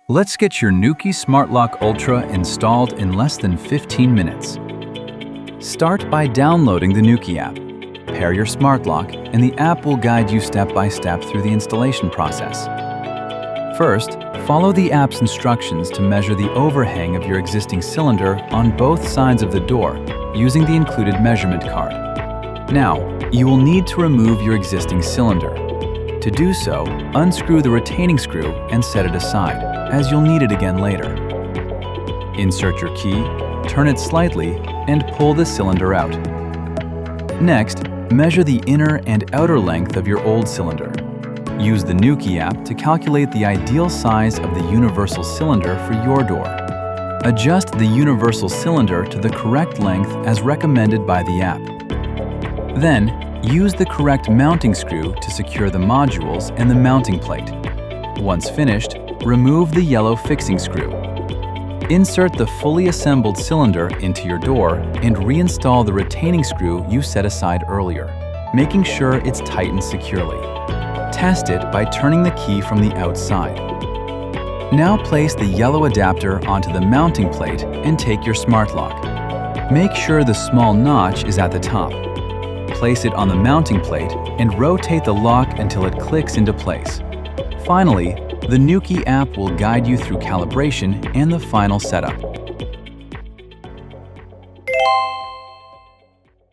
Let's get your Nuki Smart Lock Ultra installed in less than 15 minutes. Start by downloading the Nuki app. Pair your smart lock, and the app will guide you step by step through the installation process. First, follow the app's instructions to measure the overhang of your existing cylinder on both sides of the door using the included measurement card. Now, you will need to remove your existing cylinder. To do so, unscrew the retaining screw and set it aside, as you'll need it again later. Insert your key, turn it slightly, and pull the cylinder out. Next, measure the inner and outer length of your old cylinder. Use the Nuki app to calculate the ideal size of the universal cylinder for your door. Adjust the universal cylinder to the correct length as recommended by the app. Then, use the correct mounting screw to secure the modules and the mounting plate. Once finished, remove the yellow fixing screw. Insert the fully assembled cylinder into your door and reinstall the retaining screw you set aside earlier, making sure it's tightened securely. Test it by turning the key from the outside. Now place the yellow adapter onto the mounting plate and take your smart lock. Make sure the small notch is at the top. Place it on the mounting plate and rotate the lock until it clicks into place. Finally, the Nuki app will guide you through calibration and the final setup.